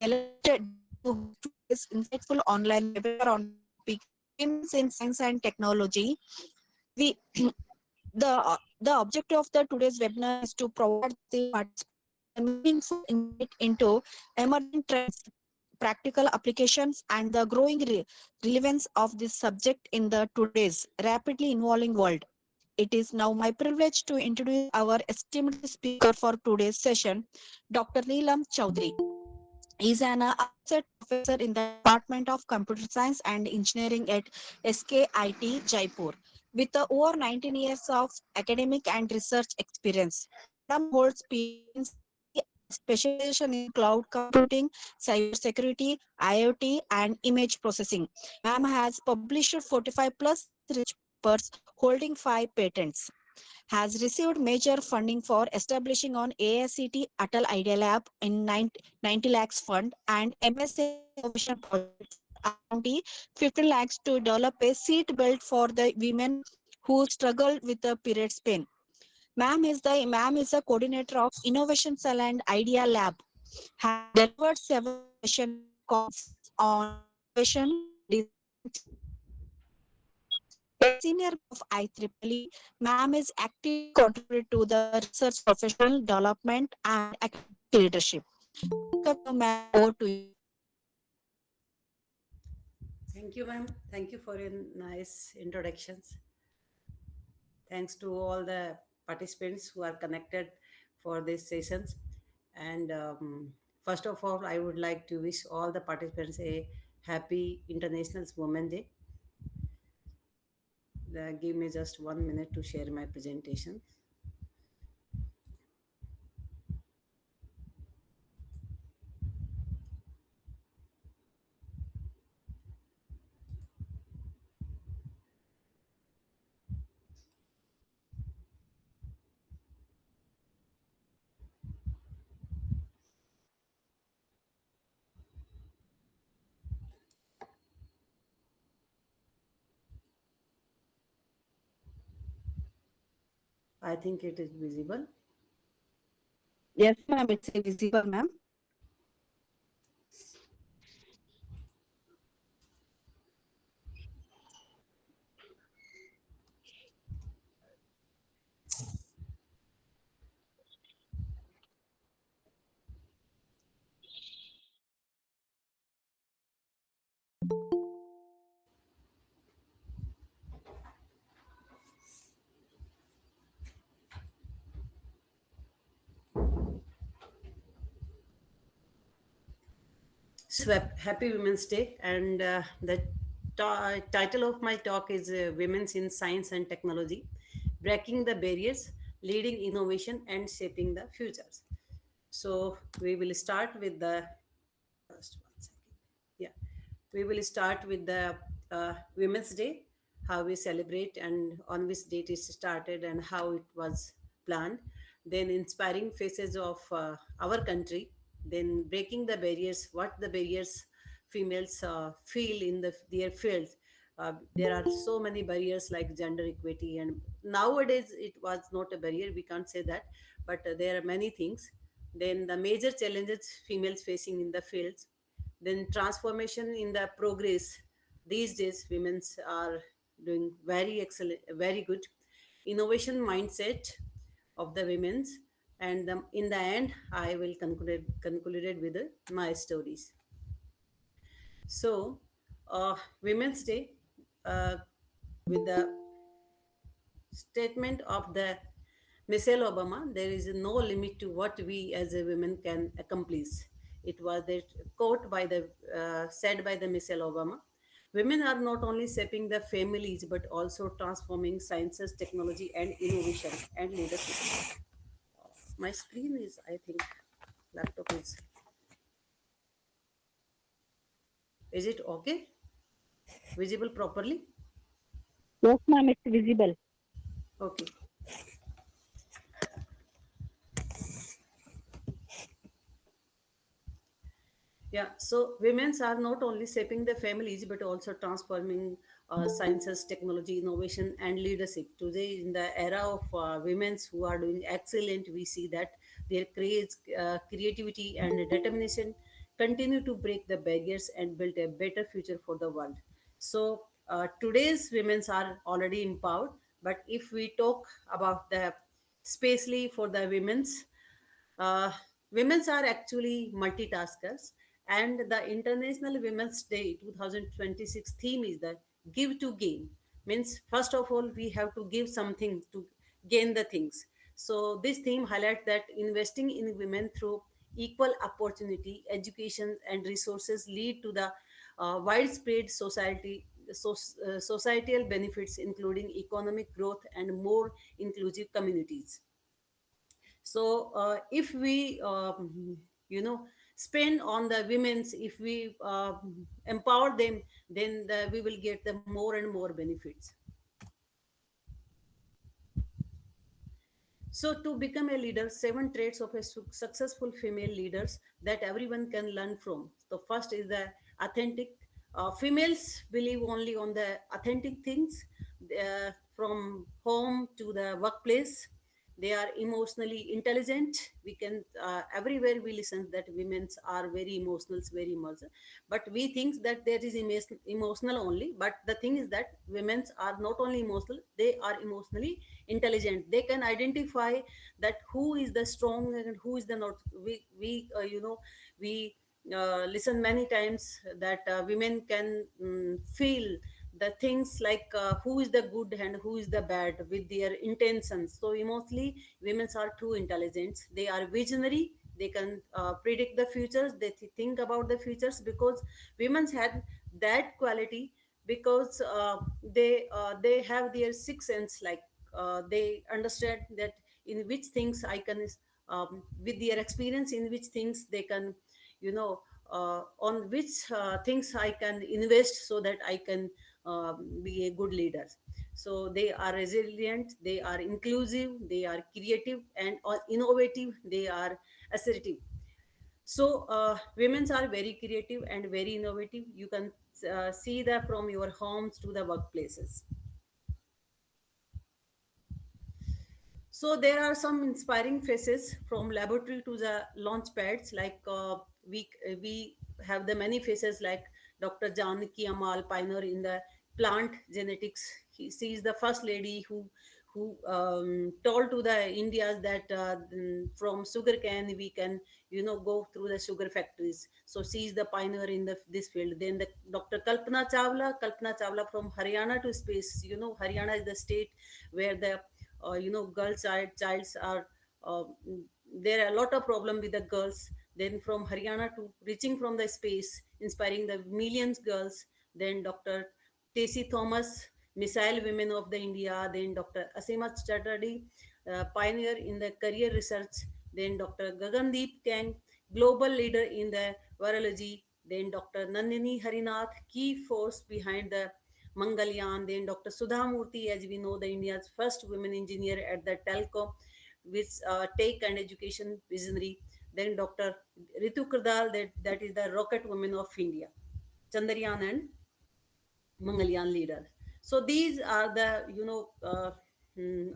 delighted to host today's insightful online webinar on the topic Women in Science and Technology. We the objective of the today's webinar is to provide the participants with a meaningful insight into emerging trends, practical applications, and the growing relevance of this subject in the today's rapidly evolving world. It is now my privilege to introduce our esteemed speaker for today's session, Dr. Neelam Chaudhary. He is an associate professor in the Department of Computer Science and Engineering at SKIT Jaipur. With over 19 years of academic and research experience, Madam holds PhD in Psychology and specialization in cloud computing, cybersecurity, IoT, and image processing. Ma'am has published 45 plus research papers holding 5 patents, has received major funding for establishing on AICT Atal Idea Lab in 90 lakhs fund and MSA Innovation Project for around 15 lakhs to develop a seat belt for the women who struggle with the period pain. Ma'am is the coordinator of Innovation Cell and Idea Lab, has delivered several sessions and conferences on innovation, design, and technology innovations. A senior member of IEEE, Ma'am is actively contributed to the research professional development and academic leadership. Welcome you, ma'am. Over to you. Thank you, ma'am. Thank you for your nice introductions. Thanks to all the participants who are connected for these sessions. And first of all, I would like to wish all the participants a happy International Women's Day. Give me just 1 minute to share my presentation. I think it is visible. Yes, ma'am. It's a visible, ma'am. So, happy Women's Day. And the title of my talk is Women's in Science and Technology, Breaking the Barriers, Leading Innovation, and Shaping the Futures. So, we will start with the first one second. Yeah, we will start with the Women's Day, how we celebrate and on which date it started and how it was planned. Then inspiring faces of our country. Then breaking the barriers, what the barriers females feel in their fields. There are so many barriers like gender equity, and nowadays it was not a barrier. We can't say that, but there are many things. Then the major challenges females facing in the fields, then transformation in the progress. These days women are doing very excellent, very good innovation mindset of the women's. And in the end I will concluded with my stories. So women's day, uh, with the statement of the Michelle Obama, there is no limit to what we as a women can accomplish. It was the quote by the said by the Michelle Obama. Women are not only shaping the families but also transforming sciences, technology, and innovation and leadership. My screen is, I think, laptop is it okay? Visible properly? Yes, ma'am. It's visible. Okay. Yeah, so women's are not only shaping their families but also transforming sciences, technology, innovation, and leadership. Today, in the era of women's who are doing excellent, we see that their creativity and determination continue to break the barriers and build a better future for the world. So today's women are already empowered, but if we talk about the especially for the women's, uh, women's are actually multitaskers, and the International Women's Day 2026 theme is the give to gain. Means first of all we have to give something to gain the things. So this theme highlights that investing in women through equal opportunity, education, and resources lead to the widespread societal benefits, including economic growth and more inclusive communities. So if we you know spend on the women's, if we empower them, then we will get the more and more benefits. So, to become a leader, seven traits of a successful female leaders that everyone can learn from. The first is the authentic. Females believe only on the authentic things, from home to the workplace. They are emotionally intelligent. We can everywhere we listen that women are very emotional, very emotional. But we think that there is emotional only. But the thing is that women are not only emotional; they are emotionally intelligent. They can identify that who is the strong and who is the not. We listen many times that women can feel the things like who is the good and who is the bad with their intentions. So emotionally women are too intelligent, they are visionary, they can predict the futures, they think about the futures, because women had that quality, because they have their sixth sense, like they understand that in which things I can with their experience, in which things they can, you know on which things I can invest so that I can be a good leader. So they are resilient, they are inclusive, they are creative and innovative, they are assertive. So women are very creative and very innovative. You can see that from your homes to the workplaces. So there are some inspiring faces from laboratory to the launch pads. Like we have the many faces like Dr. Janaki Amal, pioneer in the plant genetics. She is the first lady who told to the Indians that from sugar cane we can go through the sugar factories. So she is the pioneer in this field. Then the Dr. Kalpana Chawla from Haryana to space. Haryana is the state where the girls childs are uh, there are a lot of problem with the girls. Then from Haryana to reaching from the space, inspiring the millions girls. Then Dr. Tacey Thomas, missile women of the India. Then Dr. Asima Chatterjee, pioneer in the career research. Then Dr. Gagandeep Kang, global leader in the virology. Then Dr. Nandini Harinath, key force behind the Mangalyaan. Then Dr. Sudha Murthy, as we know, the India's first women engineer at the Telco, with tech and education visionary. Then Dr. Ritu Kardal, that is the rocket woman of India, Chandrayaan and Mangalyaan leader. So these are the,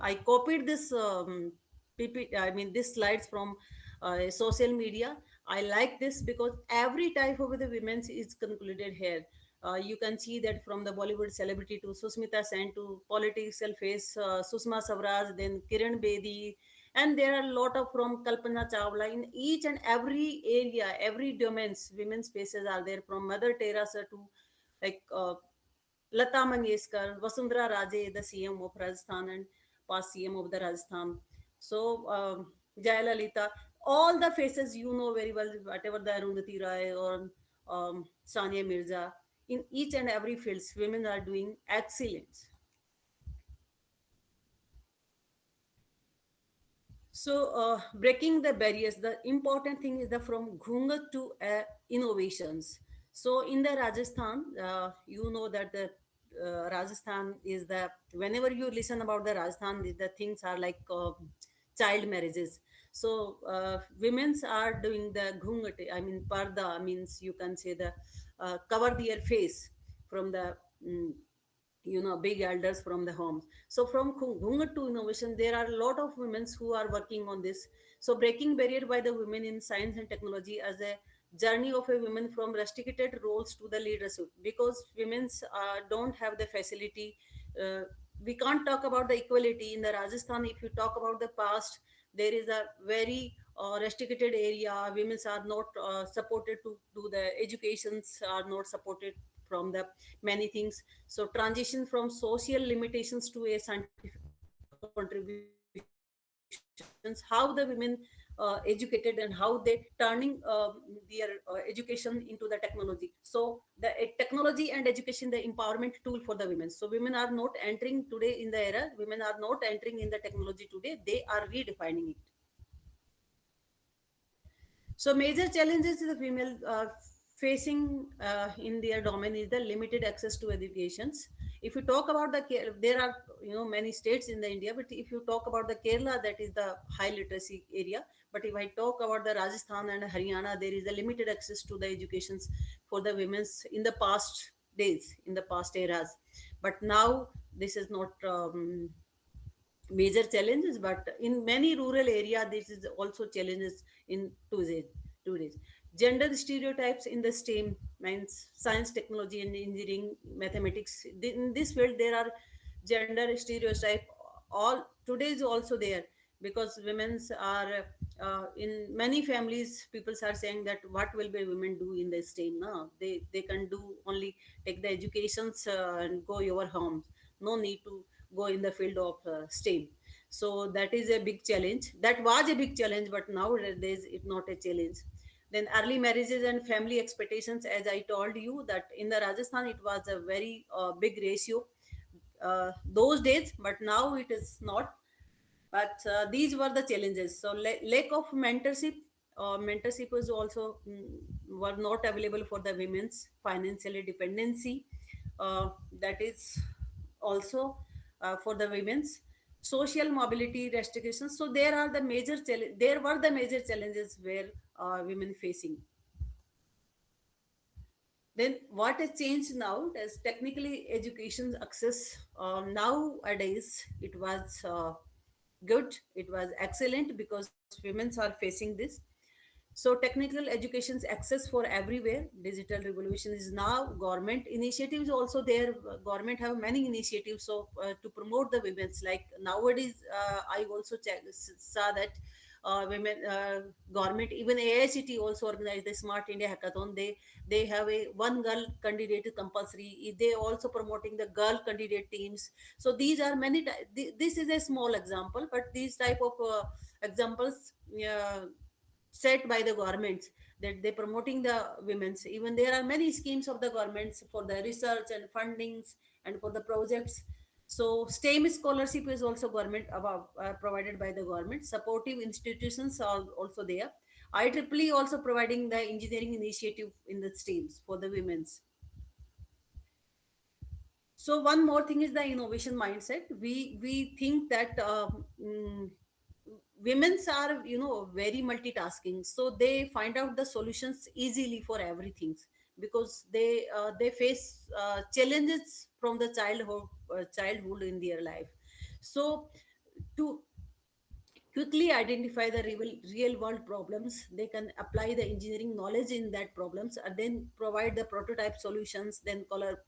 I copied this I mean, this slides from social media. I like this because every type of the women's is concluded here. You can see that from the Bollywood celebrity to Susmita Sen to political face Susma Swaraj, then Kiran Bedi, and there are a lot of from Kalpana Chawla in each and every area, every domains. Women's faces are there, from Mother Teresa to like Lata Mangeshkar, Vasundhara Raje, the CM of Rajasthan and past CM of the Rajasthan. So, Jayalalitha, all the faces you know very well, whatever the Arundhati Rai or Sania Mirza, in each and every fields, women are doing excellent. So, breaking the barriers, the important thing is the from ghungat to innovations. So, in the Rajasthan, you know that the Rajasthan is the, whenever you listen about the Rajasthan, the things are like child marriages. So, women's are doing the ghungat, I mean, parda means you can say the cover their face from the mm, big elders from the homes. So from ghungat to innovation, there are a lot of women who are working on this. So breaking barrier by the women in science and technology as a journey of a woman from restricted roles to the leadership, because women's don't have the facility. uh, we can't talk about the equality in the Rajasthan. If you talk about the past, there is a very restricted area. Women are not supported to do the educations, are not supported from the many things. So transition from social limitations to a scientific contributions, how the women educated and how they turning their education into the technology. So the technology and education, the empowerment tool for the women. So women are not entering today in the era, women are not entering in the technology today, they are redefining it. So major challenges the female facing in their domain is the limited access to educations. If you talk about there are many states in the India, but if you talk about the Kerala, that is the high literacy area. But if I talk about the Rajasthan and Haryana, there is a limited access to the educations for the women's in the past days, in the past eras. But now this is not major challenges, but in many rural area this is also challenges in today's gender stereotypes in the STEM means science, technology and engineering, mathematics. In this field there are gender stereotype all today is also there, because women's are in many families people are saying that what will be women do in the STEM now, they can do only take the educations and go your homes, no need to go in the field of STEM. So that is a big challenge. That was a big challenge, but nowadays it's not a challenge. Then early marriages and family expectations, as I told you, that in the Rajasthan it was a very big ratio those days, but now it is not. But these were the challenges. So lack of mentorship, mentorship was also were not available for the women's financial dependency. That is also for the women's social mobility restrictions. So there are the major there were the major challenges where women facing. Then what has changed now is technically education access. Nowadays it was good, it was excellent, because women are facing this. So technical education's access for everywhere. Digital revolution is now government initiatives also there. Government have many initiatives so to promote the women's, like nowadays I also saw that women government, even AICT also organized the Smart India Hackathon. They have a one girl candidate compulsory. They also promoting the girl candidate teams. So these are many this is a small example, but these type of examples set by the governments, that they promoting the women's. Even there are many schemes of the governments for the research and fundings and for the projects. So STEM scholarship is also government above, provided by the government. Supportive institutions are also there. IEEE also providing the engineering initiative in the STEMs for the women's. So one more thing is the innovation mindset. We think that women's are very multitasking, so they find out the solutions easily for everything, because they face challenges from the childhood in their life. So to quickly identify the real world problems, they can apply the engineering knowledge in that problems and then provide the prototype solutions, then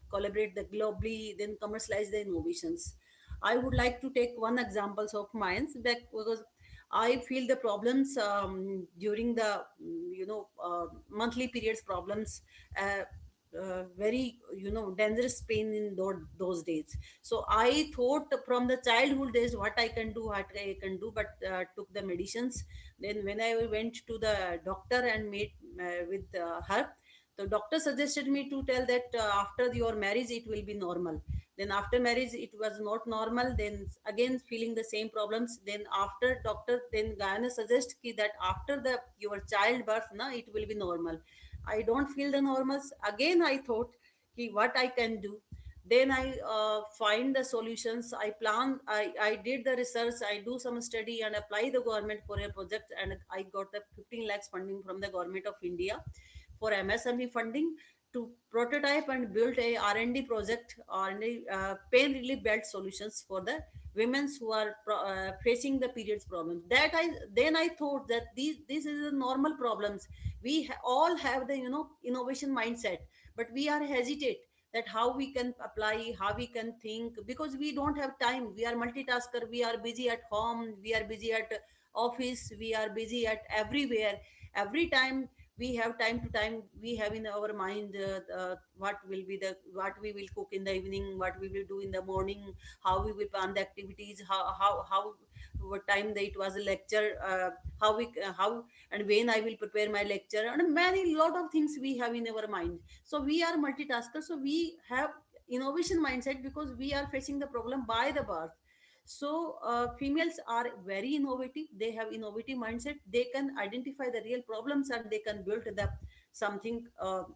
collaborate the globally, then commercialize the innovations. I would like to take one examples of mine, that because I feel the problems during the monthly periods problems, very dangerous pain in those days. So I thought from the childhood days what I can do, what I can do, but took the medicines. Then when I went to the doctor and met with her, the doctor suggested me to tell that after your marriage it will be normal. Then after marriage it was not normal, then again feeling the same problems. Then after doctor, then gyna suggest ki that after the your childbirth na it will be normal. I don't feel the normals. Again I thought ki what I can do. Then I find the solutions, I plan, I did the research, I do some study and apply the government for a project, and I got the 15 lakhs funding from the government of India for MSME funding to prototype and build a R&D project, R&D pain relief belt solutions for the women who are facing the periods problems. That I then I thought that these this is a normal problems. We all have the innovation mindset, but we are hesitate that how we can apply, how we can think, because we don't have time. We are multitasker, we are busy at home, we are busy at office, we are busy at everywhere. Every time we have time to time, we have in our mind what will be the what we will cook in the evening, what we will do in the morning, how we will plan the activities, how what time that it was a lecture, how and when I will prepare my lecture, and many lot of things we have in our mind. So we are multitaskers, so we have innovation mindset because we are facing the problem by the birth. So females are very innovative, they have innovative mindset, they can identify the real problems and they can build the something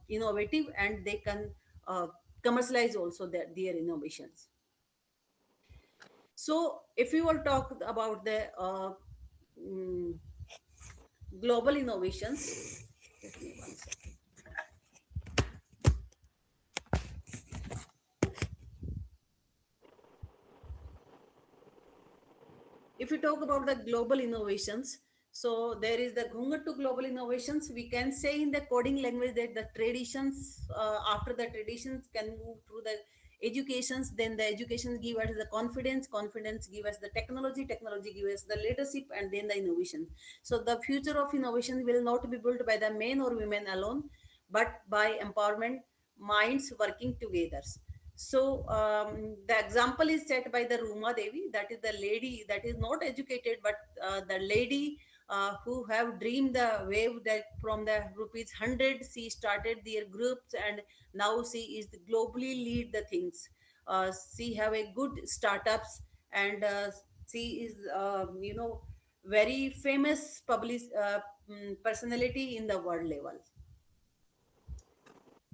innovative, and they can commercialize also their innovations. So if we will talk about the mm, global innovations, let me one second. If we talk about the global innovations, so there is the Ghungattu global innovations. We can say in the coding language that the traditions, after the traditions can move through the educations, then the educations give us the confidence, confidence give us the technology, technology give us the leadership, and then the innovation. So the future of innovation will not be built by the men or women alone, but by empowerment minds working together. So the example is set by the Ruma Devi, that is the lady that is not educated, but the lady who have dreamed the wave that from the rupees 100, she started their groups, and now she is globally lead the things. She have a good startups, and she is very famous public personality in the world level.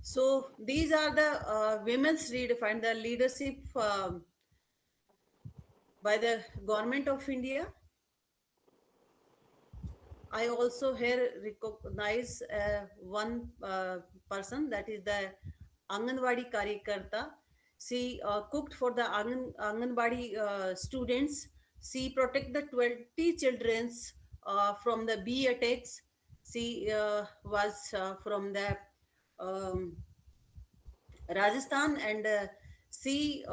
So these are the women's redefined the leadership by the government of India. I also here recognize one person, that is the Anganwadi Karyakarta. She cooked for the Anganwadi students. She protect the 20 childrens from the bee attacks. She was from the um, Rajasthan, and she,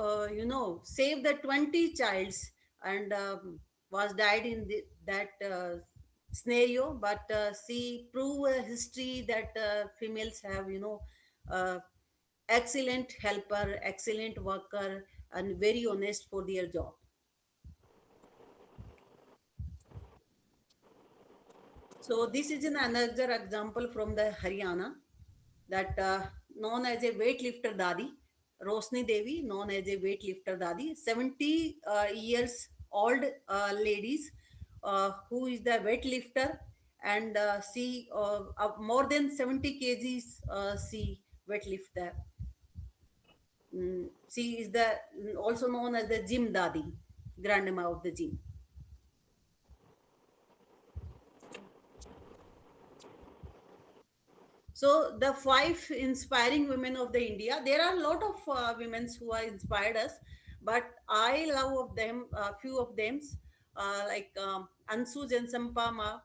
saved the 20 childs, and was died in that scenario. But she proved a history that females have, uh, excellent helper, excellent worker, and very honest for their job. So this is another example from the Haryana, that known as a weightlifter Dadi, Rosni Devi, known as a weightlifter Dadi, 70 years old ladies who is the weightlifter, and she more than 70 kgs she weightlift the. She is the also known as the gym Dadi, grandma of the gym. So the five inspiring women of the India, there are a lot of women who are inspired us, but I love of them, few of them, like Ansu Jansampa Ma,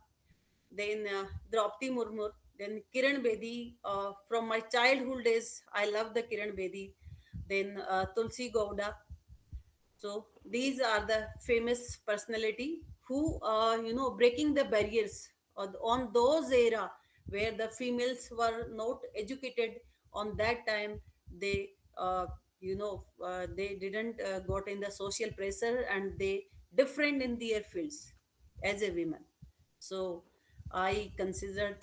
then Draupadi Murmur, then Kiran Bedi. From my childhood days, I love the Kiran Bedi. Then Tulsi Gowda. So these are the famous personality who breaking the barriers on those era where the females were not educated. On that time, they they didn't got in the social pressure, and they different in their fields as a woman. So I considered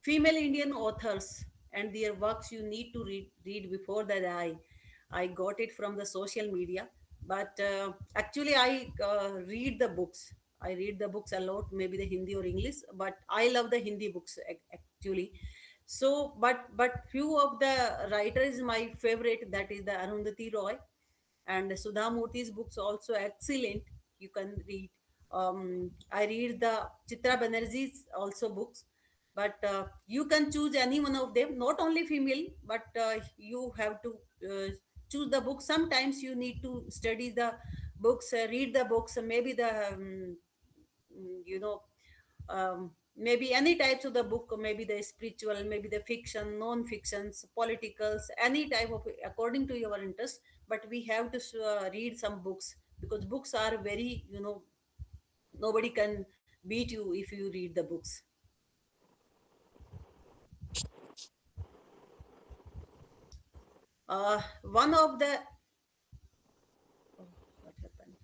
female Indian authors and their works you need to read before that. I got it from the social media, but actually I read the books. I read the books a lot, maybe the Hindi or English, but I love the Hindi books actually. So, but few of the writers my favorite, that is the Arundhati Roy, and Sudha Murthy's books also excellent. You can read. I read the Chitra Banerjee's also books, but you can choose any one of them. Not only female, but you have to choose the book. Sometimes you need to study the books, read the books, maybe the you know maybe any types of the book, maybe the spiritual, maybe the fiction, non-fictions, politicals, any type of according to your interest. But we have to read some books, because books are very, nobody can beat you if you read the books. One of the oh, what happened?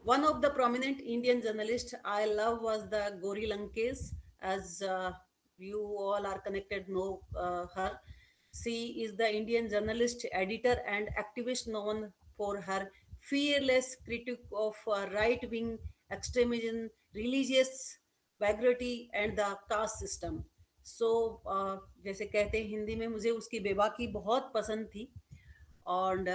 One of the prominent Indian journalists I love was the Gauri Lankes, as you all are connected know her. She is the Indian journalist, editor, and activist known for her fearless critique of right-wing extremism, religious bigotry, and the caste system. So जैसे कहते हैं हिंदी में, मुझे उसकी बेबाकी बहुत पसंद थी. And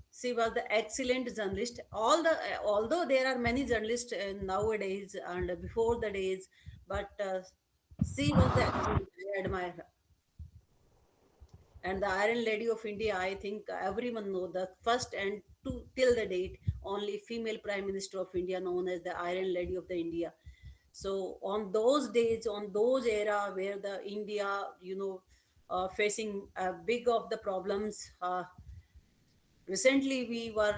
she was the excellent journalist. Although there are many journalists nowadays and before the days, but she was the excellent. I admire her. And the Iron Lady of India, I think everyone know the first and till the date only female Prime Minister of India known as the Iron Lady of the India. So on those days, on those era where the India, facing big of the problems. Recently we were,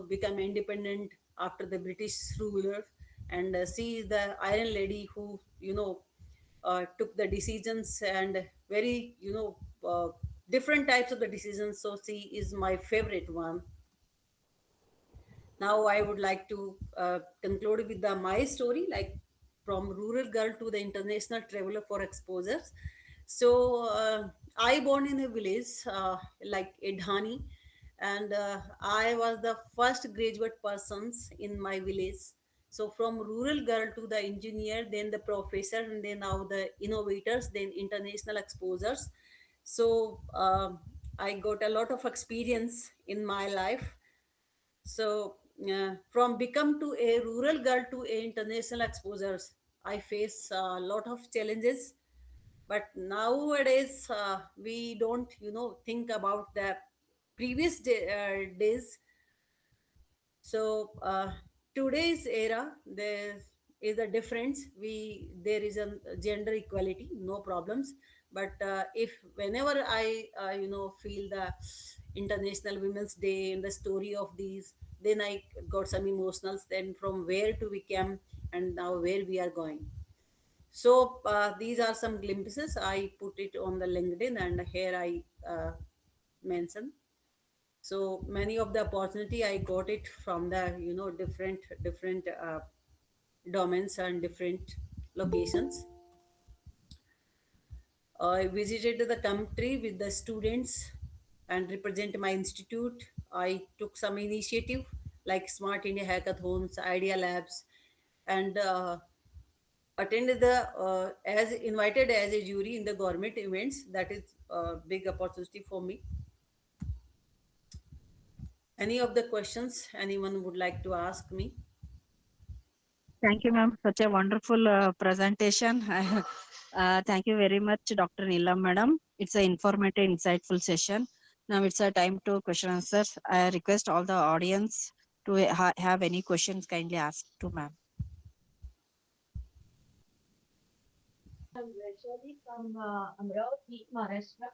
become independent after the British ruler, and she is the Iron Lady who, took the decisions, and very, different types of the decisions. So she is my favorite one. Now I would like to conclude with the my story, like from rural girl to the international traveler for exposures. So I born in a village like Edhani, and I was the first graduate persons in my village. So from rural girl to the engineer, then the professor, and then now the innovators, then international exposures. So I got a lot of experience in my life. So from become to a rural girl to a international exposures, I face a lot of challenges. But nowadays we don't, think about the previous days. So today's era, there is a difference. There is a gender equality, no problems. But if whenever I feel the International Women's Day and the story of these, then I got some emotionals. Then from where to we came and now where we are going. So these are some glimpses. I put it on the LinkedIn, and here I mention. So many of the opportunity I got it from the, different domains and different locations. I visited the country with the students and represent my institute. I took some initiative like Smart India Hackathons, Idea Labs, and attended the as invited as a jury in the government events. That is a big opportunity for me. Any of the questions anyone would like to ask me? Thank you, ma'am. Such a wonderful presentation. Thank you very much, Dr. Neelam, madam. It's an informative, insightful session. Now it's a time to question answers. I request all the audience to have any questions, kindly ask to ma'am. I'm Vaishali from Amravati, Maharashtra.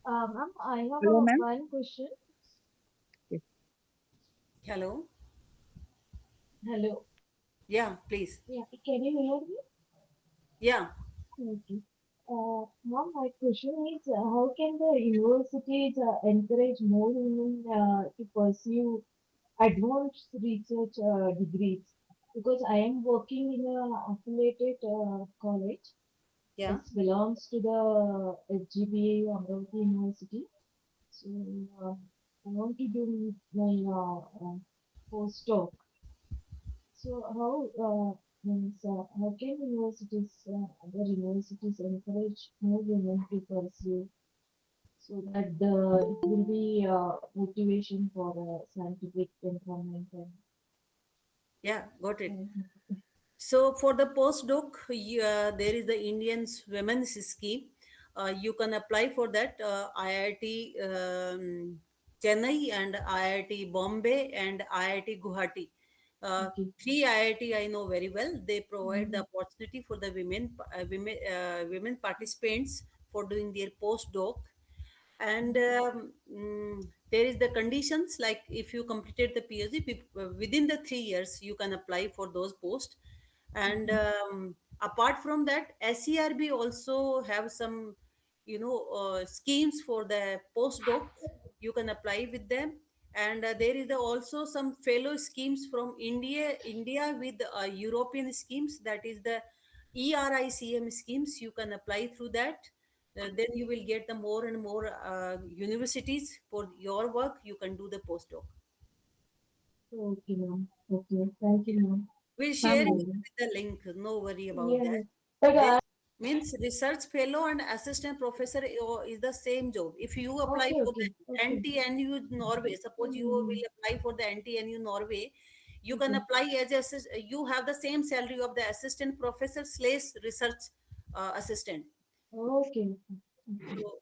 Ma'am, I have Hello, ma'am. one question. Yes. Hello. Hello. Yeah, please. Yeah, can you hear me? Yeah. Okay. Ma'am, my question is, how can the universities encourage more women to pursue advanced research degrees? Because I am working in a affiliated college. Yeah. It belongs to the SGBA Amravati University. So I want to do my postdoc. So how can other universities encourage more women to pursue so that it will be motivation for scientific empowerment Yeah, got it. and So for the postdoc, there is the Indian Women's Scheme. You can apply for that IIT Chennai and IIT Bombay and IIT Guwahati. Uh, Okay. Three IIT I know very well. They provide the Mhm. opportunity for the women participants for doing their postdoc. And there is the conditions, like if you completed the PhD within the 3 years, you can apply for those posts. And Okay. apart from that, SERB also have some schemes for the postdoc. You can apply with them. And there is also some fellow schemes from India with European schemes, that is the ERICM schemes. You can apply through that. Then you will get the more and more universities for your work. You can do the postdoc. Okay, ma'am. Okay. Thank you, ma'am. We'll share you Ma'am, with the link. No worry about that. Yeah. But This means research fellow and assistant professor is the same job. If you apply okay, for okay, the okay. NTNU Norway, suppose you Mm-hmm. will apply for the NTNU Norway, you can Okay. apply as you have the same salary of the assistant professor slash research assistant. Okay. So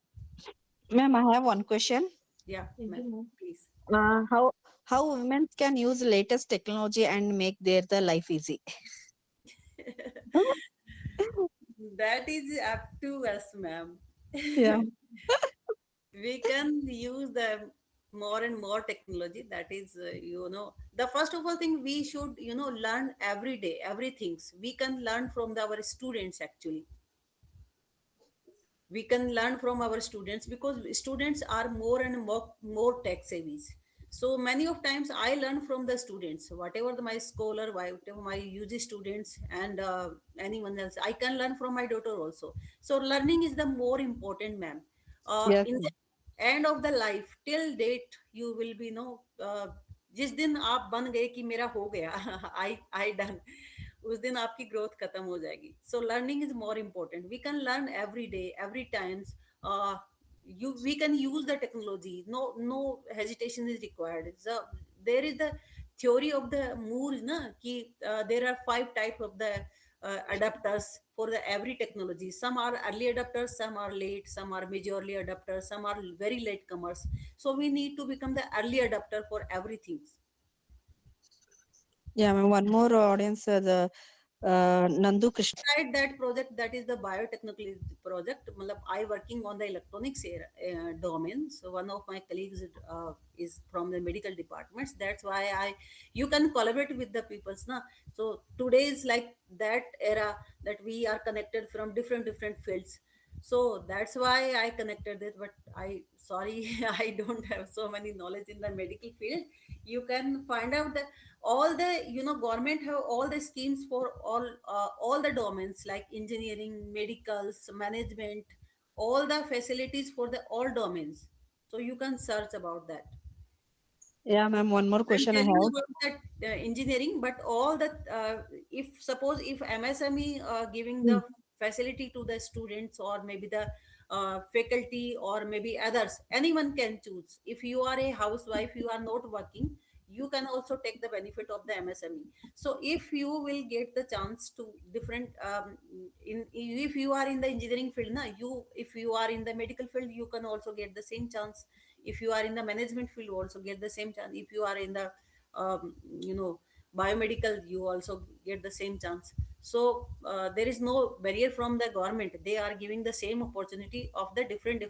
ma'am, I have one question. yeah, Thank you, ma'am, ma'am. please. How women can use latest technology and make the life easy? That is up to us, ma'am. Yeah. We can use the more and more technology. That is, the first of all thing, we should, learn every day, everything. We can learn from our students actually. We can learn from our students because students are more and more tech savvy. So many of times I learn from the students, whatever my scholar, whatever my UG students, and anyone else, I can learn from my daughter also. So learning is the more important, ma'am. Yes, In ma'am. the end of the life till date, you will be जिस दिन आप बन गए कि मेरा हो गया I done, उस दिन आपकी ग्रोथ खत्म हो जाएगी. So learning is more important. We can learn every day, every times. You we can use the technology. No hesitation is required. So there is the theory of the Moore na ki there are 5 types of the adapters for the every technology. Some are early adapters, some are late, some are majorly adapters, some are very late comers. So we need to become the early adapter for everything. Yeah, ma'am. One more audience, the Nandu Krishna. Beside that project, that is the biotechnology project. Matlab, I working on the electronics domain. So one of my colleagues is from the medical departments. That's why you can collaborate with the peoples, na. So today is like that era that we are connected from different fields. So that's why I connected it. But I sorry, I don't have so many knowledge in the medical field. You can find out that all the government have all the schemes for all the domains like engineering, medicals, management, all the facilities for the all domains. So you can search about that. Yeah, ma'am. One more I'm question I telling have. about that engineering, but all that if suppose if MSME giving Hmm. the facility to the students, or maybe the faculty, or maybe others, anyone can choose. If you are a housewife, you are not working, you can also take the benefit of the MSME. So if you will get the chance to different in if you are in the engineering field, na, you if you are in the medical field, you can also get the same chance. If you are in the management field, you also get the same chance. If you are in the um, you know biomedical, you also get the same chance. So there is no barrier from the government. They are giving the same opportunity of the different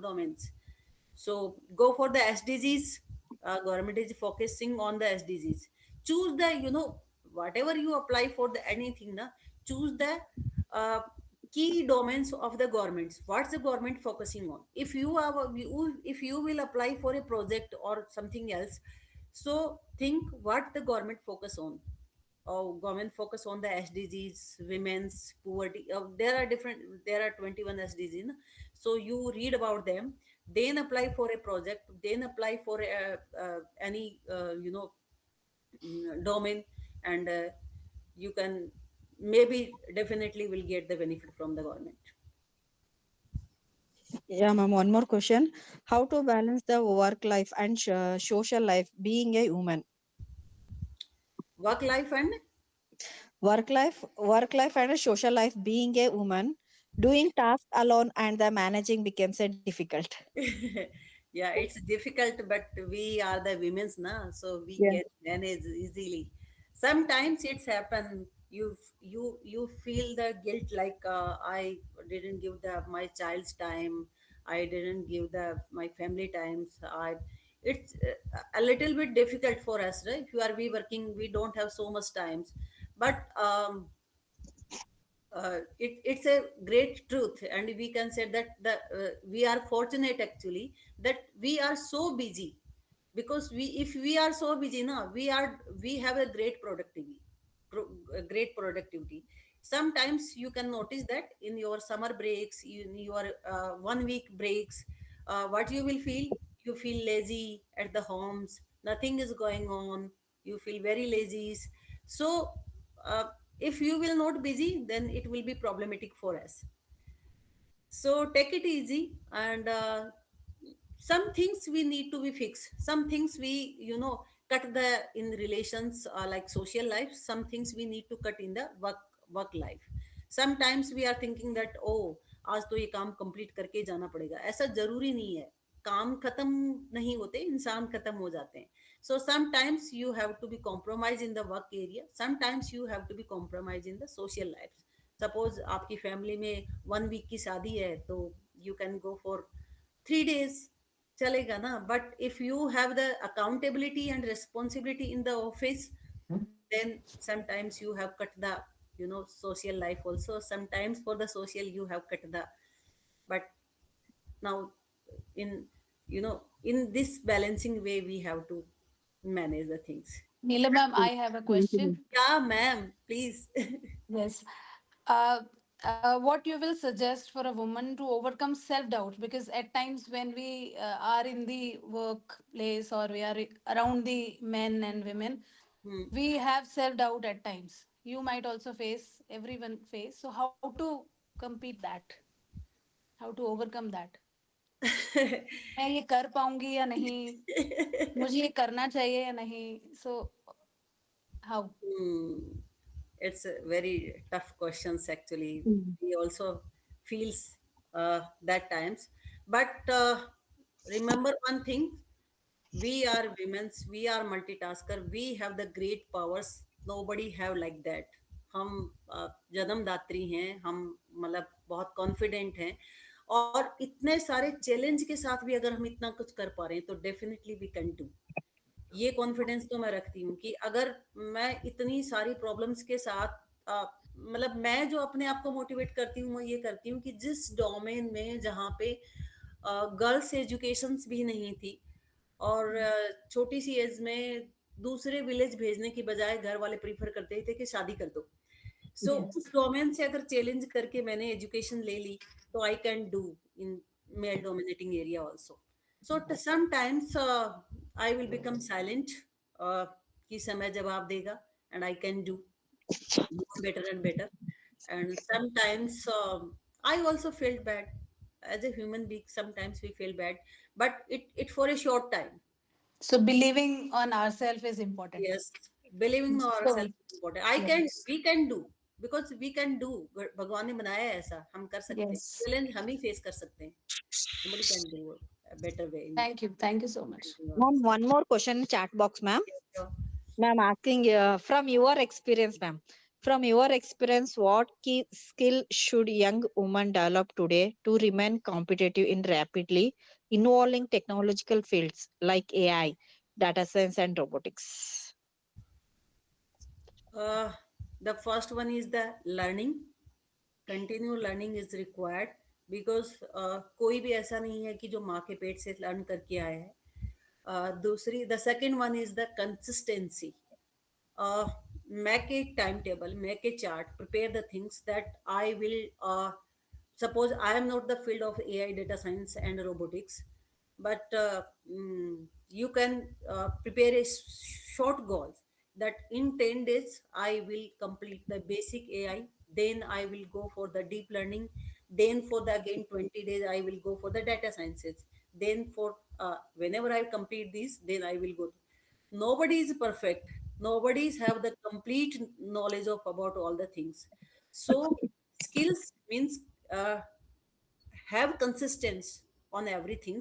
domains. So go for the SDGs. Government is focusing on the SDGs. Choose the whatever you apply for the anything na, choose the uh, key domains of the governments. What's the government focusing on? If you will apply for a project or something else, so think what the government focus on. Government focus on the SDGs, women's poverty. There are different. There are 21 SDGs. Na? So you read about them, then apply for a project, then apply for any domain, and you can maybe definitely will get the benefit from the government. Yeah, ma'am. One more question. How to balance the work life and social life being a woman? Work life and Work life and a social life being a woman. Doing tasks alone and the managing becomes a difficult. Yeah, it's difficult, but we are the women's now, so we Yeah. can manage easily. Sometimes it's happen. You feel the guilt, like I didn't give the my child's time. I didn't give the my family times. I it's a little bit difficult for us, right? If you are we working, we don't have so much times, but it's a great truth, and we can say that we are fortunate actually that we are so busy, because we if we are so busy now, we have a great productivity. Sometimes you can notice that in your summer breaks, in your 1 week breaks, what you will feel, you feel lazy at the homes, nothing is going on, you feel very lazy. So uh, if you will not busy, then it will be problematic for us. So take it easy, and some things we need to be fixed, some things we cut the in relations, like social life, some things we need to cut in the work life. Sometimes we are thinking that, oh, आज तो ये काम complete करके जाना पड़ेगा, ऐसा जरूरी नहीं है। काम खत्म नहीं होते, इंसान खत्म हो जाते हैं। So sometimes you have to be compromised in the work area, sometimes you have to be compromised in the social life. Suppose आपकी फैमिली में 1 week की शादी है, तो you can go for 3 days, chalega na. But if you have the accountability and responsibility in the office, then sometimes you have cut the social life also. Sometimes for the social you have cut the, but now in in this balancing way we have to manage the things. Neela ma'am, I have a question. Yeah, ma'am, please. Yes. What you will suggest for a woman to overcome self doubt? Because at times when we are in the workplace or we are around the men and women, Hmm. we have self doubt at times. You might also face, everyone face. So, how to compete that? How to overcome that? मैं ये कर पाऊंगी या नहीं, मुझे ये करना चाहिए या नहीं, so how? Hmm. It's a very tough questions actually. Mm. We also feels that times, but remember one thing: we are women's, we are multitasker, we have the great powers. Nobody have like that. हम जन्मदात्री हैं, हम मतलब बहुत confident हैं, और इतने सारे challenge के साथ भी अगर हम इतना कुछ कर पा रहे हैं, तो डेफिनेटली वी कैन डू। ये कॉन्फिडेंस तो मैं रखती हूँ कि अगर मैं इतनी सारी प्रॉब्लम्स के साथ मतलब मैं जो अपने आप को मोटिवेट करती हूँ, मैं ये करती हूँ कि जिस डोमेन में जहाँ पे गर्ल्स एजुकेशन भी नहीं थी, और छोटी सी एज में दूसरे विलेज भेजने की बजाय घर वाले प्रीफर करते थे कि शादी कर दो। सो Yes. उस डोमेन से अगर चैलेंज करके मैंने एजुकेशन ले ली, तो I can do in male dominating area also. So sometimes I will become silent, कि समय जवाब देगा, and I can do better and better. And sometimes I also felt bad as a human being. Sometimes we feel bad, but it for a short time. So believing on ourselves is important. Yes, believing in So ourselves is important. I can, yes, we can do, because we can do। भगवान ने बनाया है ऐसा, हम कर सकते हैं। yes. Challenge हम ही फेस कर सकते हैं। Somebody can do a better way in Thank you so much. doing Ma'am, ours. one more question in chat box, ma'am. Sure. Ma'am, asking from your experience, ma'am. From your experience, what key skill should young women develop today to remain competitive in rapidly evolving technological fields like AI, data science, and robotics? Uh, the first one is the learning। Continue learning is required, because कोई भी ऐसा नहीं है कि जो माँ के पेट से लर्न करके आया है। दूसरी, the second one is the consistency. make a timetable, make a chart, prepare the things that I will suppose I am not the field of AI, data science and robotics, but you can prepare a short goals that in 10 days I will complete the basic AI, then I will go for the deep learning, then for the again 20 days I will go for the data sciences, then for whenever I complete these, then I will go. Nobody is perfect, nobody's have the complete knowledge of about all the things. So skills means uh, have consistency on everything,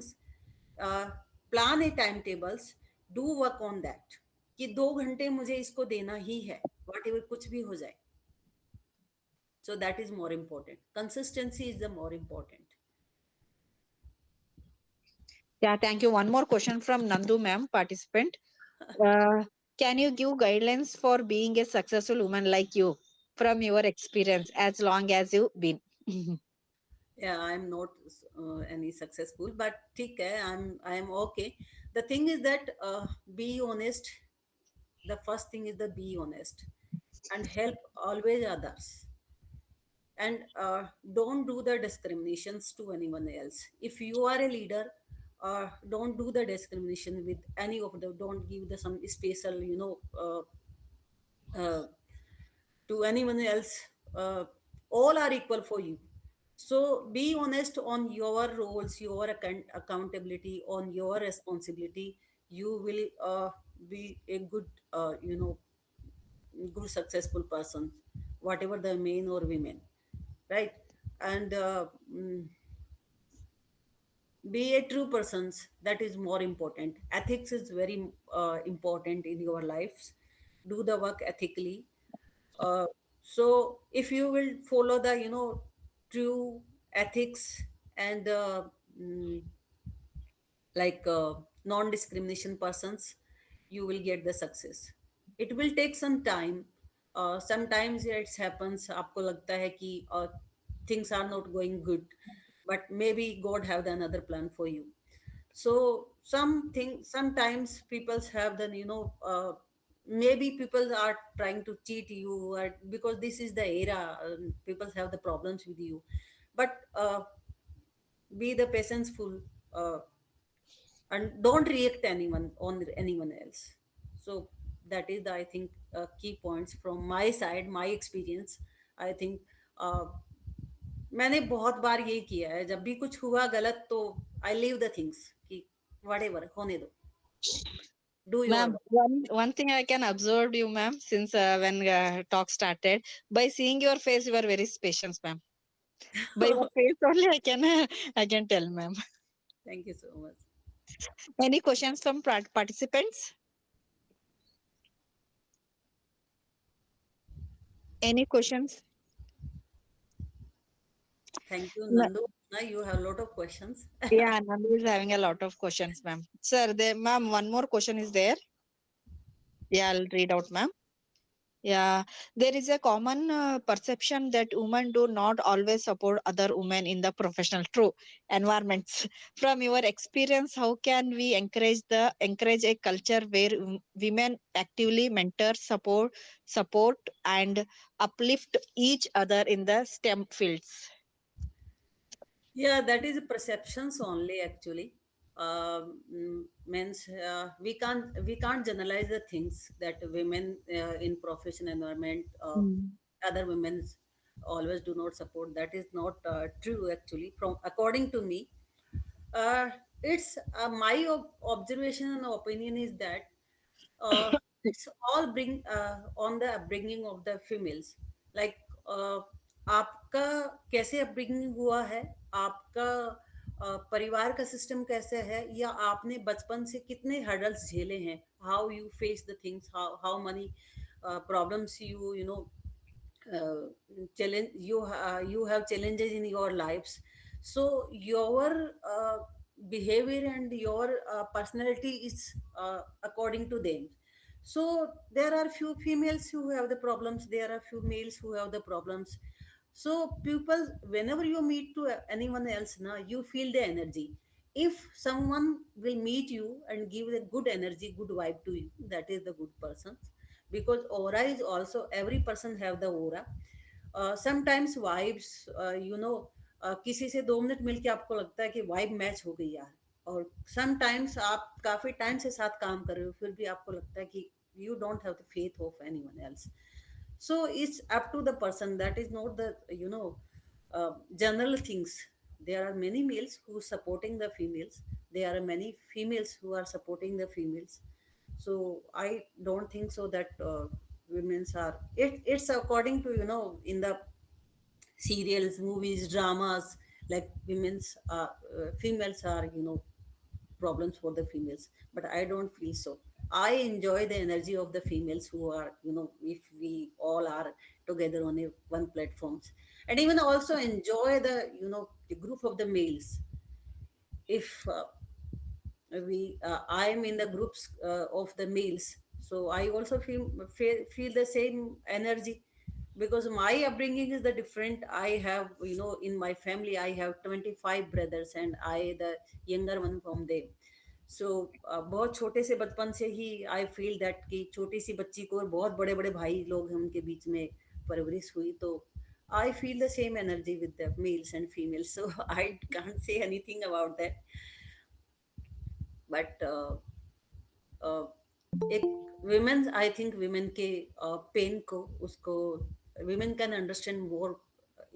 uh, plan a timetables, do work on that, कि 2 घंटे मुझे इसको देना ही है, what ever कुछ भी हो जाए. So that is more important. Consistency is the more important. Yeah, thank you. One more question from Nandu ma'am, participant. Uh, can you give guidelines for being a successful woman like you from your experience as long as you've been? Yeah, I'm not any successful, but ठीक है, I'm okay. The thing is that be honest. The first thing is the be honest and help always others, and don't do the discriminations to anyone else. If you are a leader, don't do the discrimination with any of the, don't give the some special, uh, to anyone else. All are equal for you. So be honest on your roles, your accountability, on your responsibility. You will be a good, good successful person, whatever the men or women, right? And be a true persons, that is more important. Ethics is very important in your lives. Do the work ethically. So if you will follow the, true ethics and mm, like non-discrimination persons, you will get the success. It will take some time. Sometimes it happens, आपको लगता है कि things are not going good, but maybe God have the another plan for you. So sometimes people have the, maybe people are trying to cheat you, or because this is the era, people have the problems with you. But be the patientful, uh, and don't react anyone on anyone else. So that is the, I think, key points from my side, my experience. I think uh, मैंने बहुत बार ये किया है, जब भी कुछ हुआ गलत तो आई लीव द थिंग्स कि whatever होने दो, do your Ma'am, work. one thing I can observe you, ma'am, since when talk started, by seeing your face, you are very spacious, ma'am. By your face only, I can I can tell, ma'am. Thank you so much. Any questions from participants? Any questions? Thank you, No. Nandu. Now you have a lot of questions. Yeah, Nandu is having a lot of questions, ma'am. Sir, ma'am, one more question is there. Yeah, I'll read out, ma'am. Yeah, there is a common perception that women do not always support other women in the professional true environments. From your experience, how can we encourage a culture where women actively mentor, support, and uplift each other in the STEM fields? Yeah, that is perceptions only actually. Means we can't generalize the things that women in profession environment, Mm. other women always do not support. That is not true actually. From according to me, uh, it's my observation and opinion is that it's all bring on the upbringing of the females. Like uh, आपका कैसे upbringing हुआ है, आपका परिवार का system कैसे है, या आपने बचपन से कितने हर्डल्स झेले हैं, how you face the things, how many problems you know challenge you have challenges in your lives. So your behavior and your personality is according to them. So there are few females who have the problems, there are few males who have the problems. So people, whenever you meet to anyone else now, you feel the energy. If someone will meet you and give a good energy, good vibe to you, that is the good person. Because aura is also, every person have the aura. Sometimes vibes, किसी से 2 minute मिलके आपको लगता है कि vibe match हो गई यार, और समटाइम्स आप काफी टाइम से साथ काम कर रहे हो, फिर भी आपको लगता है कि you don't have the faith of anyone else. So it's up to the person. That is not the, general things. There are many males who supporting the females, there are many females who are supporting the females. So I don't think so that women's are, it's according to, in the serials, movies, dramas, like females are, problems for the females. But I don't feel so. I enjoy the energy of the females who are, if we all are together on a one platforms, and even also enjoy the, the group of the males. If I am in the groups of the males, so I also feel the same energy, because my upbringing is the different. I have, in my family I have 25 brothers, and I the younger one from them. सो बहुत छोटे से बचपन से ही I feel that कि छोटी सी बच्ची को और बहुत बड़े बड़े भाई लोग हैं उनके बीच में परवरिश हुई, तो I feel the same energy with the mails and females, so I can't say anything about that. But एक विमेन, आई थिंक विमेन के पेन को, उसको women can understand more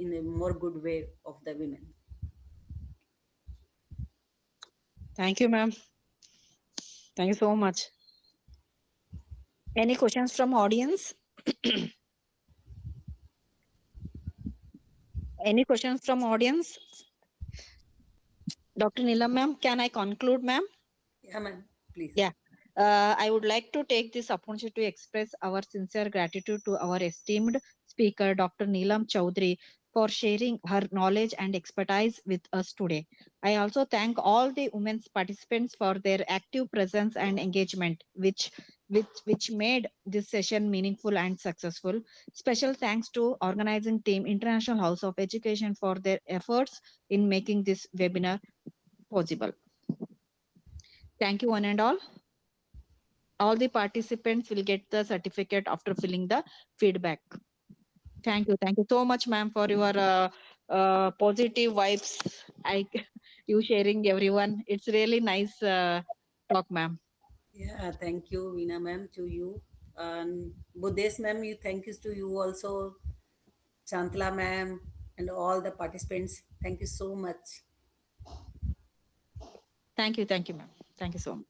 in A more good way of the women. Thank you, ma'am. Thank you so much. Any questions from audience? Any questions from audience? Dr. Neelam, ma'am, can I conclude, ma'am? Yeah, ma'am, please. Yeah. I would like to take this opportunity to express our sincere gratitude to our esteemed speaker, Dr. Neelam Chaudhary, for sharing her knowledge and expertise with us today. I also thank all the women's participants for their active presence and engagement, which made this session meaningful and successful. Special thanks to organizing team International House of Education for their efforts in making this webinar possible. Thank you, one and all. All the participants will get the certificate after filling the feedback. Thank you. Thank you so much, ma'am, for your positive vibes. You sharing everyone. It's really nice talk, ma'am. Yeah, thank you, Veena ma'am, to you. And Buddhist ma'am, you thank you to you also, Chantala ma'am, and all the participants. Thank you so much. Thank you, ma'am. Thank you so much.